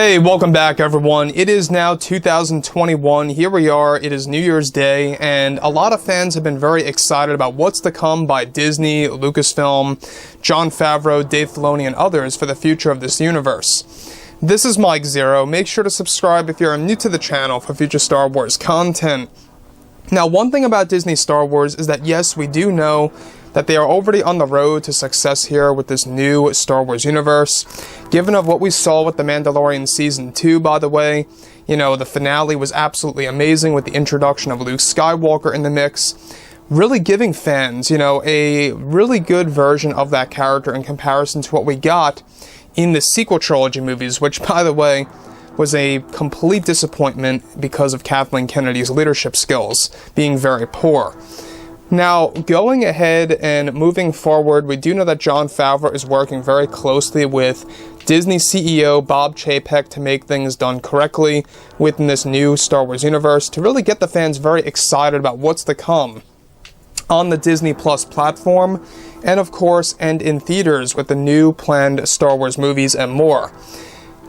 Hey, welcome back everyone. It is now 2021. Here we are. It is New Year's Day, and a lot of fans have been very excited about what's to come by Disney, Lucasfilm, Jon Favreau, Dave Filoni, and others for the future of this universe. This is Mike Zero. Make sure to subscribe if you're new to the channel for future Star Wars content. Now, one thing about Disney Star Wars is that yes, we do know that they are already on the road to success here with this new Star Wars universe. Given of what we saw with The Mandalorian Season 2, by the way, the finale was absolutely amazing with the introduction of Luke Skywalker in the mix, really giving fans, a really good version of that character in comparison to what we got in the sequel trilogy movies, which, by the way, was a complete disappointment because of Kathleen Kennedy's leadership skills being very poor. Now, going ahead and moving forward, we do know that Jon Favreau is working very closely with Disney CEO Bob Chapek to make things done correctly within this new Star Wars universe, to really get the fans very excited about what's to come on the Disney Plus platform, and of course, and in theaters with the new planned Star Wars movies and more.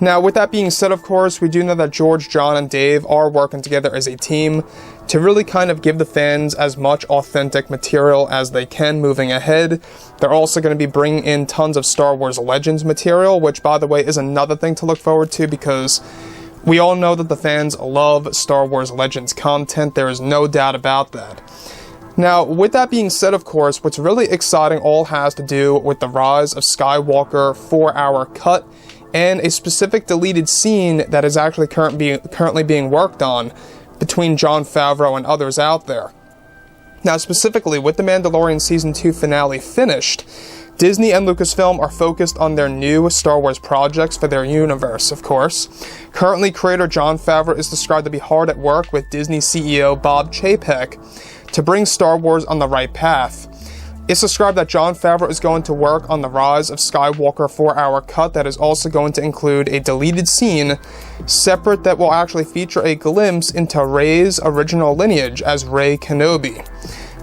Now, with that being said, of course, we do know that George, John, and Dave are working together as a team to really kind of give the fans as much authentic material as they can moving ahead. They're also going to be bringing in tons of Star Wars Legends material, which, by the way, is another thing to look forward to because we all know that the fans love Star Wars Legends content. There is no doubt about that. Now, with that being said, of course, what's really exciting all has to do with the Rise of Skywalker 4-hour cut and a specific deleted scene that is actually currently being worked on between Jon Favreau and others out there. Now, specifically, with The Mandalorian Season 2 finale finished, Disney and Lucasfilm are focused on their new Star Wars projects for their universe, of course. Currently, creator Jon Favreau is described to be hard at work with Disney CEO Bob Chapek to bring Star Wars on the right path. It's described that Jon Favreau is going to work on the Rise of Skywalker 4-hour cut that is also going to include a deleted scene separate that will actually feature a glimpse into Rey's original lineage as Rey Kenobi.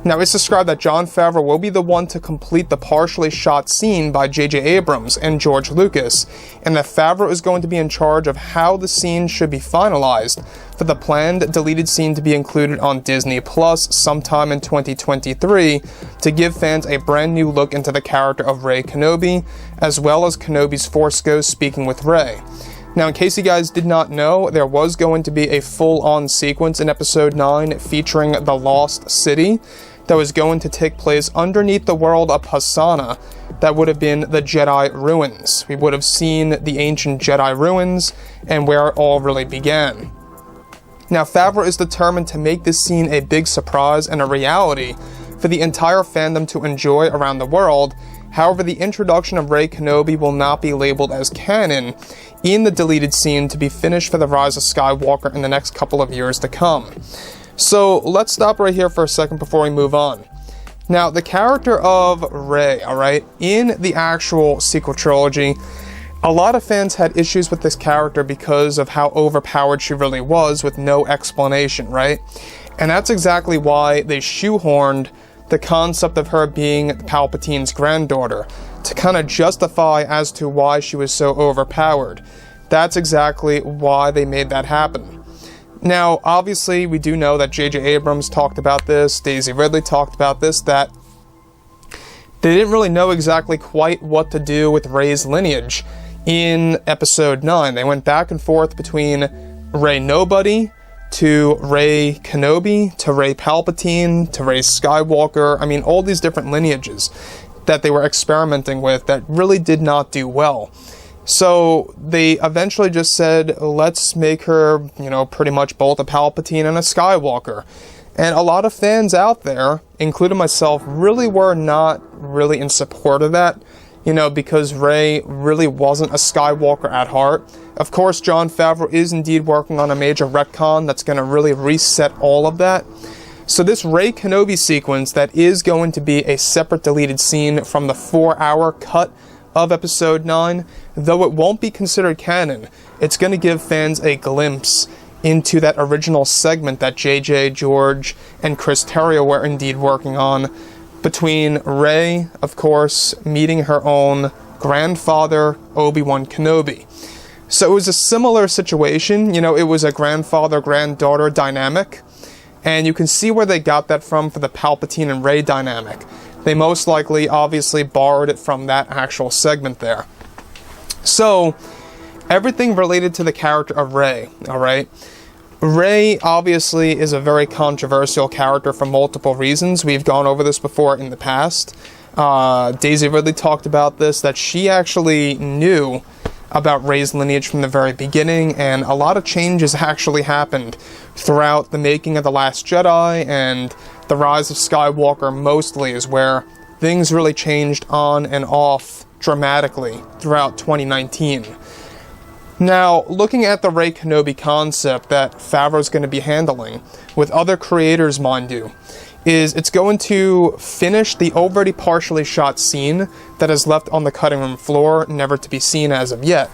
Now, it's described that Jon Favreau will be the one to complete the partially shot scene by J.J. Abrams and George Lucas, and that Favreau is going to be in charge of how the scene should be finalized for the planned deleted scene to be included on Disney Plus sometime in 2023 to give fans a brand new look into the character of Rey Kenobi, as well as Kenobi's Force Ghost speaking with Rey. Now, in case you guys did not know, there was going to be a full-on sequence in Episode 9 featuring the Lost City that was going to take place underneath the world of Hasana. That would have been the Jedi ruins. We would have seen the ancient Jedi ruins and where it all really began. Now, Favreau is determined to make this scene a big surprise and a reality for the entire fandom to enjoy around the world. However, the introduction of Rey Kenobi will not be labeled as canon in the deleted scene to be finished for the Rise of Skywalker in the next couple of years to come. So let's stop right here for a second before we move on. Now, the character of Rey, alright, in the actual sequel trilogy, a lot of fans had issues with this character because of how overpowered she really was with no explanation, right? And that's exactly why they shoehorned the concept of her being Palpatine's granddaughter to kind of justify as to why she was so overpowered. That's exactly why they made that happen. Now, obviously, we do know that J.J. Abrams talked about this, Daisy Ridley talked about this, that they didn't really know exactly quite what to do with Rey's lineage in Episode 9. They went back and forth between Rey Nobody to Rey Kenobi to Rey Palpatine to Rey Skywalker. I mean, all these different lineages that they were experimenting with that really did not do well. So they eventually just said, let's make her, pretty much both a Palpatine and a Skywalker. And a lot of fans out there, including myself, really were not really in support of that, because Rey really wasn't a Skywalker at heart. Of course, Jon Favreau is indeed working on a major retcon that's going to really reset all of that. So this Rey Kenobi sequence that is going to be a separate deleted scene from the 4-hour cut of Episode 9, though it won't be considered canon, it's going to give fans a glimpse into that original segment that JJ, George, and Chris Terrio were indeed working on, between Rey, of course, meeting her own grandfather, Obi-Wan Kenobi. So it was a similar situation, you know, it was a grandfather-granddaughter dynamic, and you can see where they got that from for the Palpatine and Rey dynamic. They most likely, obviously, borrowed it from that actual segment there. So, everything related to the character of Rey, alright? Rey, obviously, is a very controversial character for multiple reasons. We've gone over this before in the past. Daisy Ridley talked about this, that she actually knew about Rey's lineage from the very beginning, and a lot of changes actually happened throughout the making of The Last Jedi, and The Rise of Skywalker mostly is where things really changed on and off dramatically throughout 2019. Now, looking at the Rey Kenobi concept that Favreau's going to be handling, with other creators, mind you, is it's going to finish the already partially shot scene that is left on the cutting room floor, never to be seen as of yet.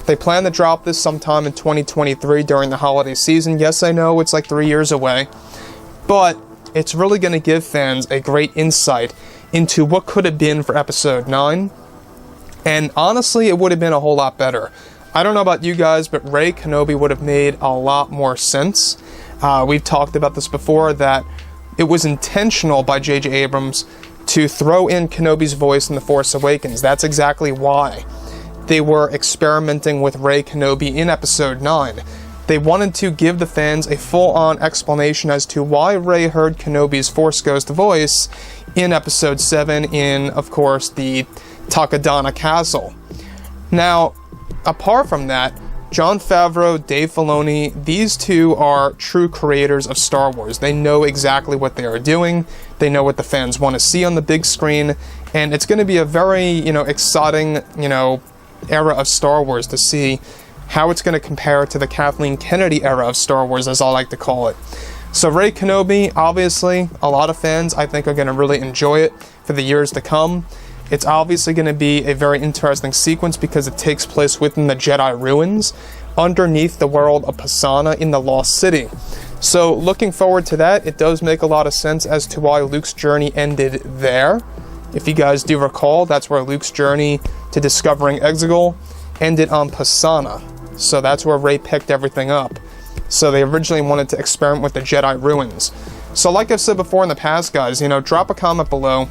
They plan to drop this sometime in 2023 during the holiday season. Yes, I know it's like 3 years away, but it's really going to give fans a great insight into what could have been for Episode 9, and honestly, it would have been a whole lot better. I don't know about you guys, but Rey Kenobi would have made a lot more sense. We've talked about this before, that it was intentional by J.J. Abrams to throw in Kenobi's voice in The Force Awakens. That's exactly why they were experimenting with Rey Kenobi in Episode 9. They wanted to give the fans a full-on explanation as to why Rey heard Kenobi's Force Ghost voice in Episode 7 in, of course, the Takodana Castle. Now, apart from that, Jon Favreau, Dave Filoni, these two are true creators of Star Wars. They know exactly what they are doing. They know what the fans want to see on the big screen. And it's going to be a very, exciting, era of Star Wars to see how it's going to compare to the Kathleen Kennedy era of Star Wars, as I like to call it. So Rey Kenobi, obviously, a lot of fans, I think, are going to really enjoy it for the years to come. It's obviously going to be a very interesting sequence because it takes place within the Jedi ruins, underneath the world of Pasaana in the Lost City. So looking forward to that. It does make a lot of sense as to why Luke's journey ended there. If you guys do recall, that's where Luke's journey to discovering Exegol ended on Pasaana. So that's where Rey picked everything up. So they originally wanted to experiment with the Jedi ruins. So like I've said before in the past, guys, drop a comment below.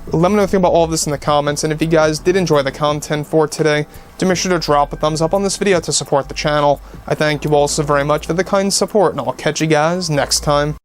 Let me know what you think about all of this in the comments, and if you guys did enjoy the content for today, do make sure to drop a thumbs up on this video to support the channel. I thank you all so very much for the kind support, and I'll catch you guys next time.